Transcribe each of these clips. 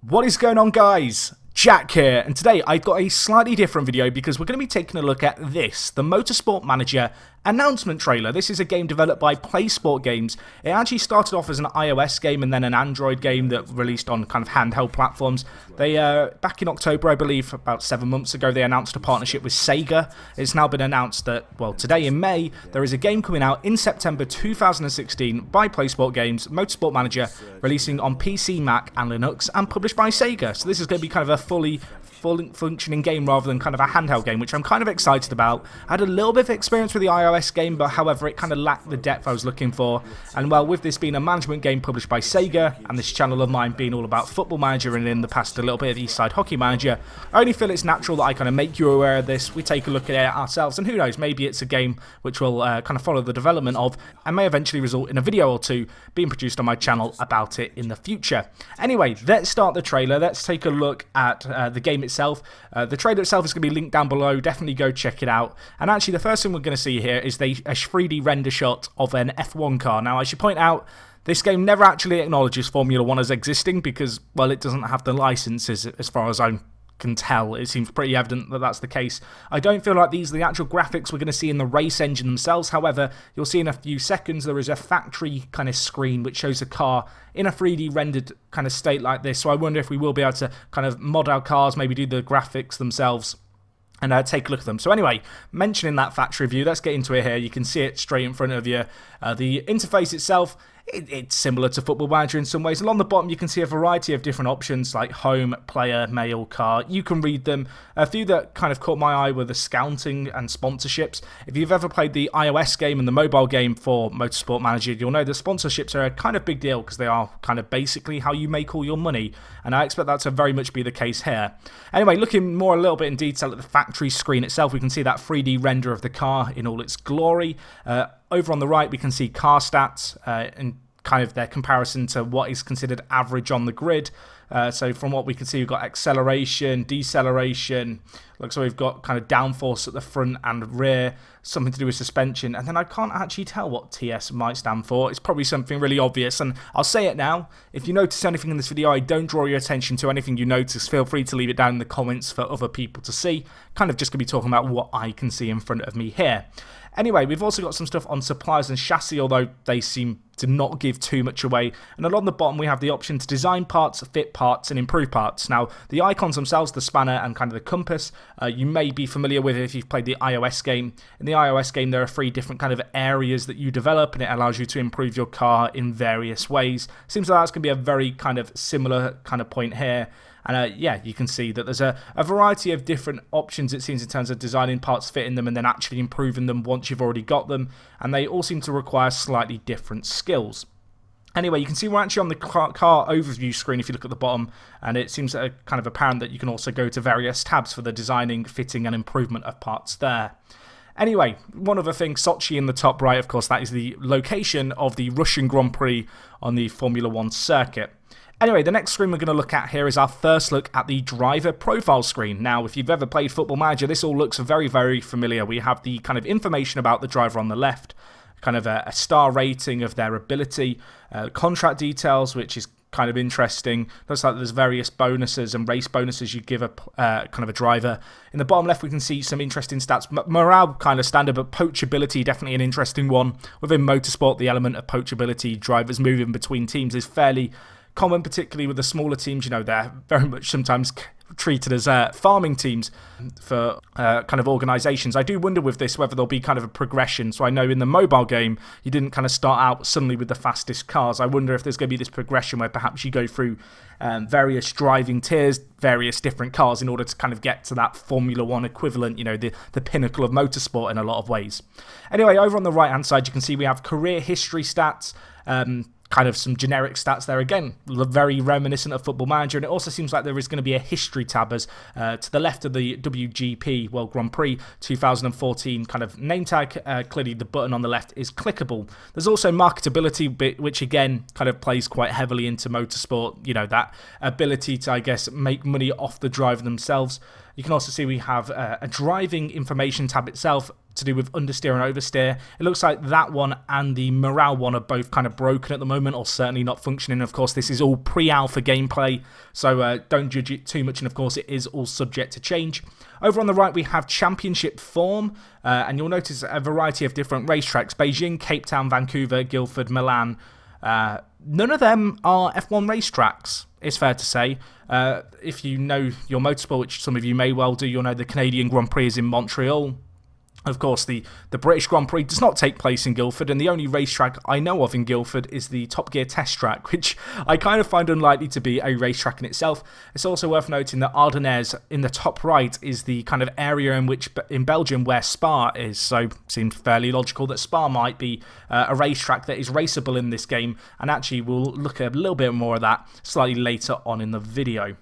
What is going on, guys? Jack here, and today I've got a slightly different video because we're going to be taking a look at this, the Motorsport Manager Announcement trailer. This is a game developed by PlaySport Games. It actually started off as an iOS game and then an Android game that released on kind of handheld platforms. They, back in October, I believe, about 7 months ago, they announced a partnership with Sega. It's now been announced that, well, today in May, there is a game coming out in September 2016 by PlaySport Games, Motorsport Manager, releasing on PC, Mac, and Linux, and published by Sega. So this is going to be kind of a fully functioning game rather than kind of a handheld game, which I'm kind of excited about. I had a little bit of experience with the iOS game, but however it kind of lacked the depth I was looking for. And well, with this being a management game published by Sega, and this channel of mine being all about Football Manager and in the past a little bit of East Side Hockey Manager, I only feel it's natural that I kind of make you aware of this, we take a look at it ourselves, and who knows, maybe it's a game which will kind of follow the development of and may eventually result in a video or two being produced on my channel about it in the future. Anyway, let's start the trailer. Let's take a look at the game itself. The trailer itself is going to be linked down below. Definitely go check it out. And actually, the first thing we're going to see here is a 3D render shot of an F1 car. Now, I should point out, this game never actually acknowledges Formula 1 as existing because, well, it doesn't have the licenses as far as I can tell. It seems pretty evident that that's the case. I don't feel like these are the actual graphics we're going to see in the race engine themselves. However, you'll see in a few seconds there is a factory kind of screen which shows a car in a 3D rendered kind of state like this. So I wonder if we will be able to kind of mod our cars, maybe do the graphics themselves, and take a look at them. So anyway, mentioning that factory view, let's get into it here. You can see it straight in front of you. The interface itself, it's similar to Football Manager in some ways. Along the bottom, you can see a variety of different options like home, player, mail, car. You can read them. A few that kind of caught my eye were the scouting and sponsorships. If you've ever played the iOS game and the mobile game for Motorsport Manager, you'll know the sponsorships are a kind of big deal because they are kind of basically how you make all your money. And I expect that to very much be the case here. Anyway, looking more a little bit in detail at the factory screen itself, we can see that 3D render of the car in all its glory. Over on the right, we can see car stats and kind of their comparison to what is considered average on the grid. So from what we can see, we've got acceleration, deceleration. Looks like we've got kind of downforce at the front and rear, something to do with suspension. And then I can't actually tell what TS might stand for. It's probably something really obvious. And I'll say it now. If you notice anything in this video, I don't draw your attention to anything you notice. Feel free to leave it down in the comments for other people to see. Kind of just going to be talking about what I can see in front of me here. Anyway, we've also got some stuff on suppliers and chassis, although they seem to not give too much away. And along the bottom, we have the option to design parts, fit parts, and improve parts. Now, the icons themselves, the spanner and kind of the compass, you may be familiar with if you've played the iOS game. In the iOS game, there are 3 different kind of areas that you develop, and it allows you to improve your car in various ways. Seems like that's going to be a very kind of similar kind of point here. And yeah, you can see that there's a variety of different options, it seems, in terms of designing parts, fitting them, and then actually improving them once you've already got them. And they all seem to require slightly different skills. Anyway, you can see we're actually on the car overview screen if you look at the bottom, and it seems kind of apparent that you can also go to various tabs for the designing, fitting, and improvement of parts there. Anyway, one other thing, Sochi in the top right, of course, that is the location of the Russian Grand Prix on the Formula 1 circuit. Anyway, the next screen we're going to look at here is our first look at the driver profile screen. Now, if you've ever played Football Manager, this all looks very, very familiar. We have the kind of information about the driver on the left, kind of a star rating of their ability, contract details, which is kind of interesting. Looks like there's various bonuses and race bonuses you give a kind of a driver. In the bottom left, we can see some interesting stats. Morale kind of standard, but poachability definitely an interesting one. Within motorsport, the element of poachability, drivers moving between teams, is fairly common, particularly with the smaller teams. You know, they're very much sometimes treated as farming teams for kind of organisations. I do wonder with this whether there'll be kind of a progression. So I know in the mobile game, you didn't kind of start out suddenly with the fastest cars. I wonder if there's going to be this progression where perhaps you go through various driving tiers, various different cars in order to kind of get to that Formula 1 equivalent, you know, the pinnacle of motorsport in a lot of ways. Anyway, over on the right-hand side, you can see we have career history stats, kind of some generic stats there again, very reminiscent of Football Manager, and it also seems like there is going to be a history tab as to the left of the WGP World Grand Prix 2014 kind of name tag. Clearly the button on the left is clickable. There's also marketability bit, which again kind of plays quite heavily into motorsport, you know, that ability to, I guess, make money off the driver themselves. You can also see we have a driving information tab itself. to do with understeer and oversteer. It looks like that one and the morale one are both kind of broken at the moment, or certainly not functioning. Of course, this is all pre-alpha gameplay, so don't judge it too much, and of course it is all subject to change. Over on the right we have championship form, and you'll notice a variety of different racetracks: Beijing, Cape Town, Vancouver, Guildford, Milan. None of them are F1 racetracks, it's fair to say. If you know your motorsport, which some of you may well do, you'll know the Canadian Grand Prix is in Montreal. Of course, the British Grand Prix does not take place in Guildford, and the only racetrack I know of in Guildford is the Top Gear test track, which I kind of find unlikely to be a racetrack in itself. It's also worth noting that Ardennes, in the top right, is the kind of area in Belgium where Spa is, so it seems fairly logical that Spa might be a racetrack that is raceable in this game, and actually we'll look at a little bit more of that slightly later on in the video.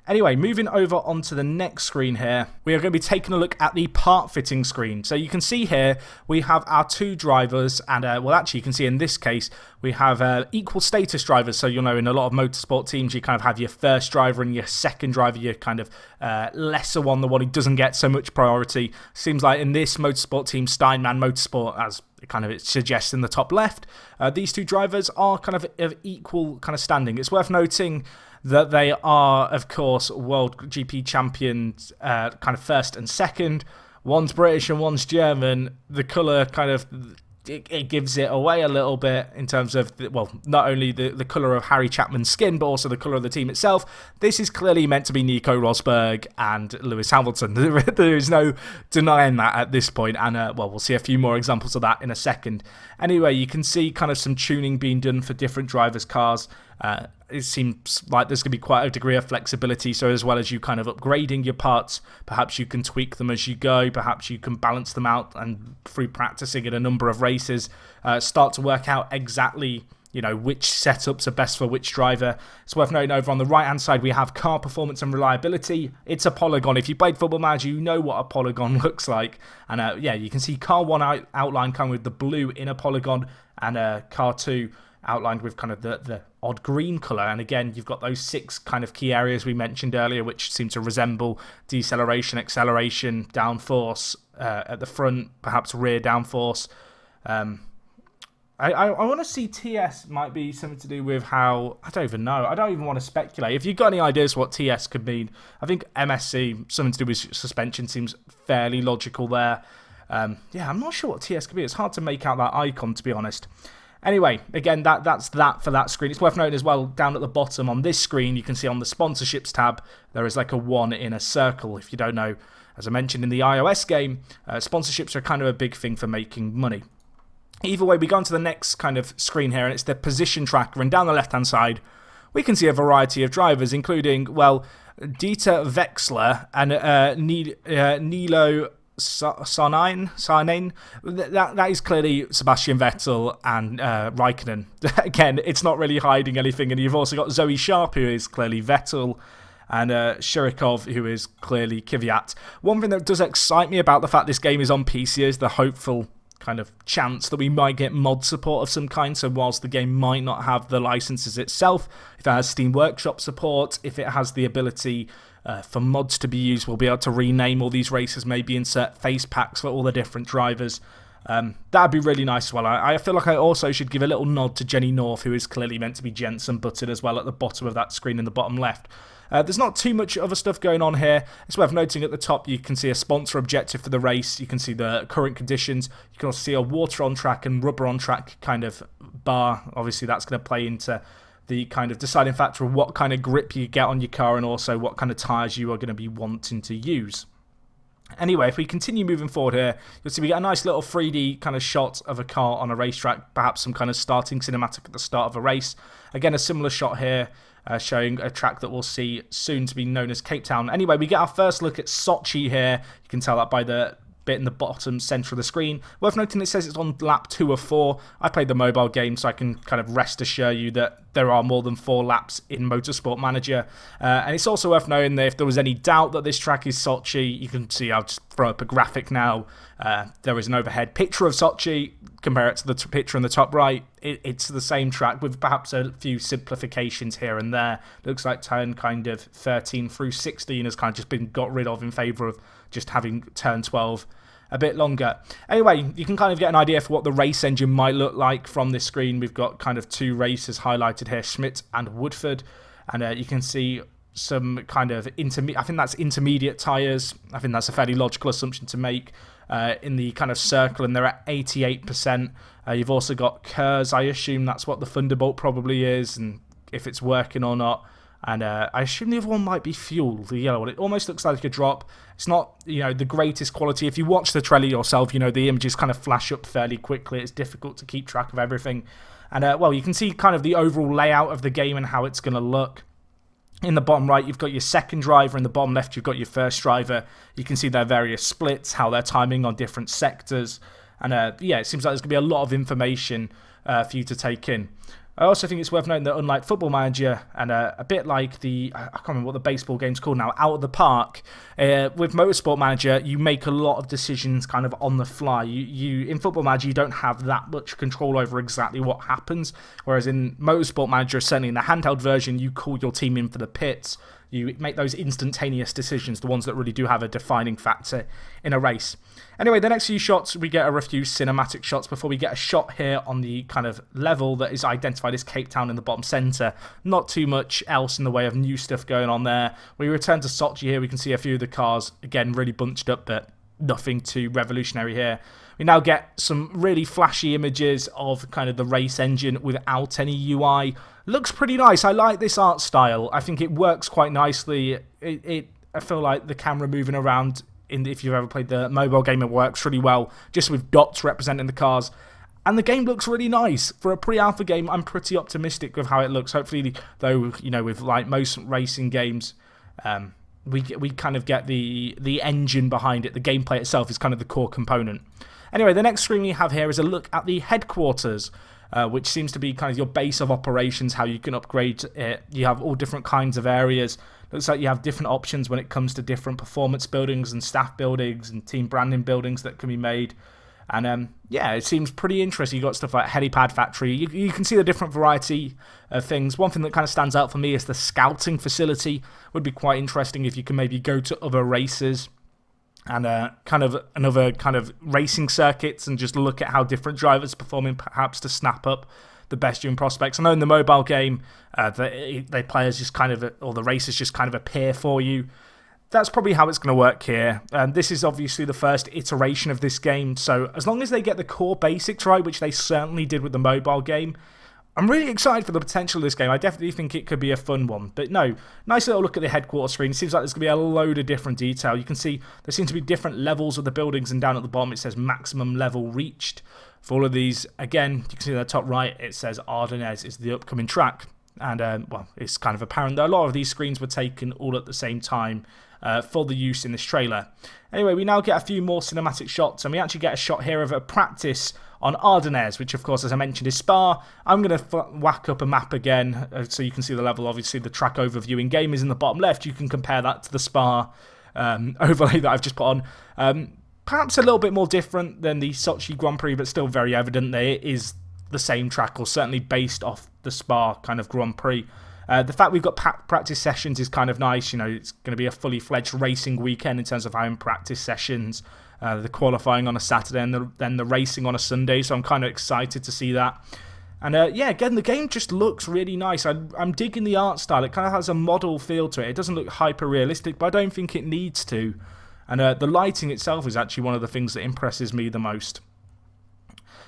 Anyway, moving over onto the next screen here, we are going to be taking a look at the part fitting screen. So you can see here we have our two drivers, and well, actually you can see in this case we have equal status drivers. So you'll know in a lot of motorsport teams you kind of have your first driver and your second driver, your kind of lesser one, the one who doesn't get so much priority. Seems like in this motorsport team, Steinman Motorsport, as it suggests in the top left, these two drivers are kind of equal kind of standing. It's worth noting that they are, of course, World GP champions, kind of first and second. One's British and one's German. The colour kind of, it gives it away a little bit in terms of, well, not only the colour of Harry Chapman's skin, but also the colour of the team itself. This is clearly meant to be Nico Rosberg and Lewis Hamilton. There is no denying that at this point, and well, we'll see a few more examples of that in a second. Anyway, you can see kind of some tuning being done for different drivers' cars. It seems like there's going to be quite a degree of flexibility, so as well as you kind of upgrading your parts, perhaps you can tweak them as you go, perhaps you can balance them out, and through practicing in a number of races, start to work out exactly, you know, which setups are best for which driver. It's worth noting over on the right hand side we have car performance and reliability. It's a polygon. If you played Football Manager, you know what a polygon looks like, and yeah, you can see car 1 outline coming with the blue inner polygon, and car 2 outlined with kind of the odd green colour. And again, you've got those 6 kind of key areas we mentioned earlier, which seem to resemble deceleration, acceleration, downforce at the front, perhaps rear downforce. I want to see TS might be something to do with how, I don't even know, I don't even want to speculate. If you've got any ideas what TS could mean, I think MSC, something to do with suspension, seems fairly logical there. Yeah, I'm not sure what TS could be. It's hard to make out that icon, to be honest. Anyway, again, that's that for that screen. It's worth noting as well, down at the bottom on this screen, you can see on the sponsorships tab, there is like a 1 in a circle. If you don't know, as I mentioned in the iOS game, sponsorships are kind of a big thing for making money. Either way, we go on to the next kind of screen here, and it's the position tracker. And down the left-hand side, we can see a variety of drivers, including, well, Dieter Wechsler and Nilo Sarnain. That is clearly Sebastian Vettel and Raikkonen. Again, it's not really hiding anything, and you've also got Zoe Sharp, who is clearly Vettel, and Shirikov, who is clearly Kvyat. One thing that does excite me about the fact this game is on PC is the hopeful kind of chance that we might get mod support of some kind. So whilst the game might not have the licenses itself, if it has Steam Workshop support, if it has the ability for mods to be used, we'll be able to rename all these races, maybe insert face packs for all the different drivers. That'd be really nice as well. I feel like I also should give a little nod to Jenny North, who is clearly meant to be Jensen Button as well, at the bottom of that screen in the bottom left. There's not too much other stuff going on here. It's worth noting at the top you can see a sponsor objective for the race. You can see the current conditions. You can also see a water on track and rubber on track kind of bar. Obviously that's going to play into the kind of deciding factor of what kind of grip you get on your car, and also what kind of tyres you are going to be wanting to use. Anyway, if we continue moving forward here, you'll see we get a nice little 3D kind of shot of a car on a racetrack, perhaps some kind of starting cinematic at the start of a race. Again, a similar shot here, showing a track that we'll see soon to be known as Cape Town. Anyway, we get our first look at Sochi here. You can tell that by the bit in the bottom centre of the screen. Worth noting, it says it's on lap 2 of 4. I played the mobile game, so I can kind of rest assure you that there are more than 4 laps in Motorsport Manager. And it's also worth knowing that if there was any doubt that this track is Sochi, you can see, I'll just throw up a graphic now. There is an overhead picture of Sochi. Compare it to the picture on the top right. It's the same track with perhaps a few simplifications here and there. Looks like turn kind of 13 through 16 has kind of just been got rid of in favour of just having turn 12. a bit longer. Anyway, you can kind of get an idea for what the race engine might look like from this screen. We've got kind of 2 races highlighted here, Schmidt and Woodford, and you can see some kind of I think that's intermediate tyres. I think that's a fairly logical assumption to make in the kind of circle, and they're at 88%. You've also got Kers. I assume that's what the Thunderbolt probably is, and if it's working or not. And I assume the other one might be fuel, the yellow one. It almost looks like a drop. It's not, the greatest quality. If you watch the trailer yourself, the images kind of flash up fairly quickly. It's difficult to keep track of everything. And, well, you can see kind of the overall layout of the game and how it's going to look. In the bottom right, you've got your second driver. In the bottom left, you've got your first driver. You can see their various splits, how they're timing on different sectors. And, yeah, it seems like there's going to be a lot of information for you to take in. I also think it's worth noting that unlike Football Manager and a bit like I can't remember what the baseball game's called now, Out of the Park, with Motorsport Manager, you make a lot of decisions kind of on the fly. In Football Manager, you don't have that much control over exactly what happens, whereas in Motorsport Manager, certainly in the handheld version, you call your team in for the pits. You make those instantaneous decisions, the ones that really do have a defining factor in a race. Anyway, the next few shots, we get a few cinematic shots before we get a shot here on the kind of level that is identified as Cape Town in the bottom centre. Not too much else in the way of new stuff going on there. We return to Sochi here. We can see a few of the cars, again, really bunched up, but nothing too revolutionary here. We now get some really flashy images of kind of the race engine without any UI. Looks pretty nice. I like this art style. I think it works quite nicely. I feel like the camera moving around, if you've ever played the mobile game, it works really well, just with dots representing the cars. And the game looks really nice. For a pre-alpha game, I'm pretty optimistic with how it looks. Hopefully, though, with like most racing games, we kind of get the engine behind it. The gameplay itself is kind of the core component. Anyway, the next screen we have here is a look at the headquarters, which seems to be kind of your base of operations, how you can upgrade it. You have all different kinds of areas. Looks like you have different options when it comes to different performance buildings and staff buildings and team branding buildings that can be made. And yeah, it seems pretty interesting. You've got stuff like Helipad Factory. You can see the different variety of things. One thing that kind of stands out for me is the scouting facility. Would be quite interesting if you can maybe go to other races and kind of another kind of racing circuits and just look at how different drivers are performing, perhaps to snap up the best during prospects. I know in the mobile game, they players just kind of, or the races just kind of appear for you. That's probably how it's going to work here. This is obviously the first iteration of this game, so as long as they get the core basics right, which they certainly did with the mobile game, I'm really excited for the potential of this game. I definitely think it could be a fun one. But no, nice little look at the headquarters screen. It seems like there's going to be a load of different detail. You can see there seem to be different levels of the buildings, and down at the bottom it says maximum level reached. For all of these, again, you can see at the top right, it says Ardennes is the upcoming track. And, well, it's kind of apparent that a lot of these screens were taken all at the same time for the use in this trailer. Anyway, we now get a few more cinematic shots, and we actually get a shot here of a practice on Ardennes, which, of course, as I mentioned, is Spa. I'm going to whack up a map again so you can see the level. Obviously, the track overview in game is in the bottom left. You can compare that to the Spa overlay that I've just put on. Perhaps a little bit more different than the Sochi Grand Prix, but still very evident that it is the same track, or certainly based off the Spa kind of Grand Prix. The fact we've got practice sessions is kind of nice. It's going to be a fully fledged racing weekend in terms of having practice sessions, the qualifying on a Saturday and then the racing on a Sunday, so I'm kind of excited to see that. And yeah, again, the game just looks really nice. I'm digging the art style. It kind of has a model feel to it. It doesn't look hyper realistic, but I don't think it needs to. And the lighting itself is actually one of the things that impresses me the most.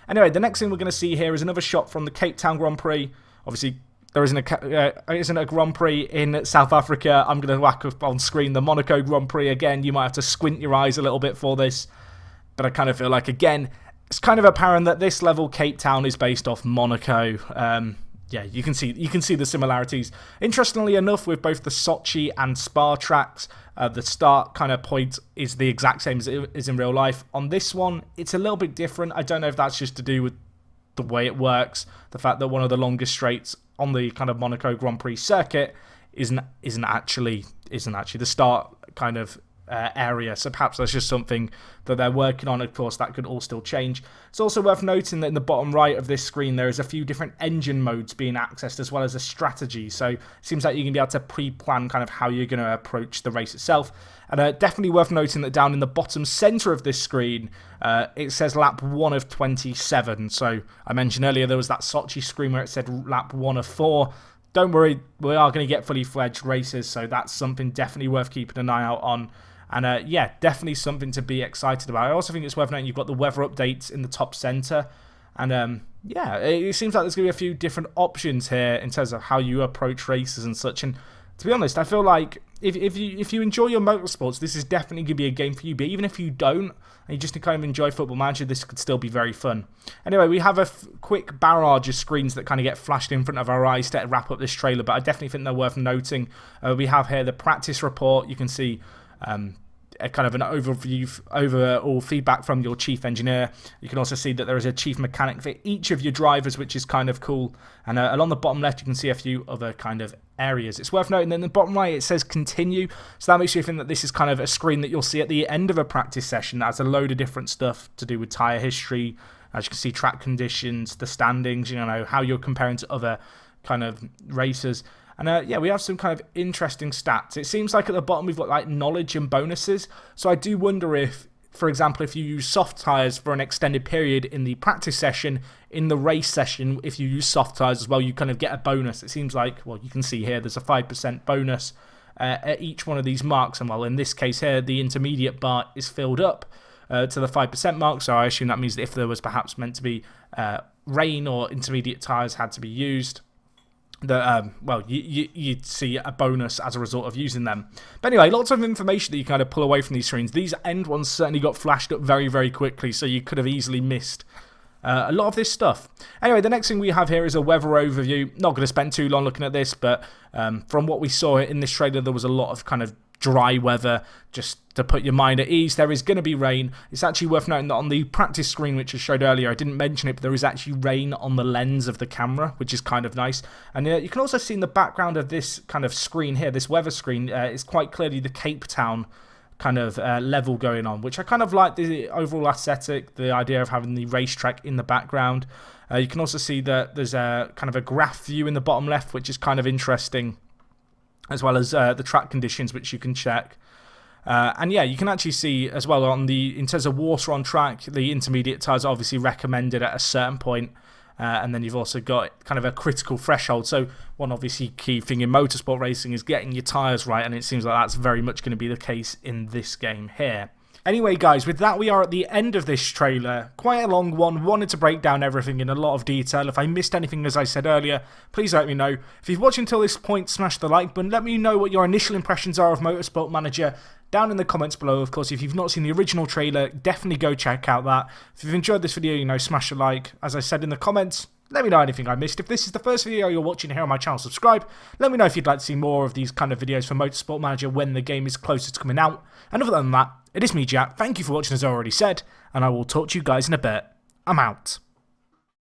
Anyway, the next thing we're going to see here is another shot from the Cape Town Grand Prix. Obviously, there isn't a Grand Prix in South Africa. I'm going to whack up on screen the Monaco Grand Prix again. You might have to squint your eyes a little bit for this. But I kind of feel like, again, it's kind of apparent that this level Cape Town is based off Monaco. Yeah, you can see the similarities. Interestingly enough, with both the Sochi and Spa tracks, the start kind of point is the exact same as it is in real life. On this one, it's a little bit different. I don't know if that's just to do with the way it works, the fact that one of the longest straights on the kind of Monaco Grand Prix circuit isn't actually the start kind of area. So perhaps that's just something that they're working on. Of course, that could all still change. It's also worth noting that in the bottom right of this screen, there is a few different engine modes being accessed, as well as a strategy. So it seems like you're going to be able to pre-plan kind of how you're going to approach the race itself. And definitely worth noting that down in the bottom center of this screen, it says lap 1 of 27. So I mentioned earlier there was that Sochi screen where it said lap 1 of 4. Don't worry, we are going to get fully fledged races, so that's something definitely worth keeping an eye out on. And yeah, definitely something to be excited about. I also think it's worth noting you've got the weather updates in the top center. And yeah, it seems like there's going to be a few different options here in terms of how you approach races and such. And to be honest, I feel like if you enjoy your motorsports, this is definitely going to be a game for you. But even if you don't, and you just kind of enjoy Football Manager, this could still be very fun. Anyway, we have a quick barrage of screens that kind of get flashed in front of our eyes to wrap up this trailer, but I definitely think they're worth noting. We have here the practice report. You can see a kind of an overall feedback from your chief engineer. You can also see that there is a chief mechanic for each of your drivers, which is kind of cool. And along the bottom left, you can see a few other kind of areas. It's worth noting that in the bottom right, it says continue. So that makes you think that this is kind of a screen that you'll see at the end of a practice session that has a load of different stuff to do with tyre history. As you can see, track conditions, the standings, you know, how you're comparing to other kind of racers. And yeah, we have some kind of interesting stats. It seems like at the bottom we've got like knowledge and bonuses. So I do wonder if, for example, if you use soft tyres for an extended period in the practice session, in the race session, if you use soft tyres as well, you kind of get a bonus. It seems like, well, you can see here there's a 5% bonus at each one of these marks. And well, in this case here, the intermediate bar is filled up to the 5% mark. So I assume that means that if there was perhaps meant to be rain or intermediate tyres had to be used, that well, you'd see a bonus as a result of using them. But anyway, lots of information that you kind of pull away from these screens. These end ones certainly got flashed up very, very quickly, so you could have easily missed a lot of this stuff. Anyway, the next thing we have here is a weather overview. Not going to spend too long looking at this, but from what we saw in this trailer, there was a lot of kind of dry weather. Just to put your mind at ease, there is going to be rain. It's actually worth noting that on the practice screen, which I showed earlier, I didn't mention it, but there is actually rain on the lens of the camera, which is kind of nice. And you can also see in the background of this kind of screen here, this weather screen, is quite clearly the Cape Town kind of level going on, which I kind of like the overall aesthetic, the idea of having the racetrack in the background. You can also see that there's a kind of a graph view in the bottom left, which is kind of interesting, as well as the track conditions, which you can check. And yeah, you can actually see as well on the, in terms of water on track, the intermediate tyres are obviously recommended at a certain point. And then you've also got kind of a critical threshold. So one obviously key thing in motorsport racing is getting your tyres right, and it seems like that's very much going to be the case in this game here. Anyway, guys, with that, we are at the end of this trailer. Quite a long one. Wanted to break down everything in a lot of detail. If I missed anything, as I said earlier, please let me know. If you've watched until this point, smash the like button. Let me know what your initial impressions are of Motorsport Manager down in the comments below. Of course, if you've not seen the original trailer, definitely go check out that. If you've enjoyed this video, you know, smash a like. As I said in the comments, let me know anything I missed. If this is the first video you're watching here on my channel, subscribe. Let me know if you'd like to see more of these kind of videos for Motorsport Manager when the game is closer to coming out. And other than that, it is me, Jack. Thank you for watching, as I already said, and I will talk to you guys in a bit. I'm out.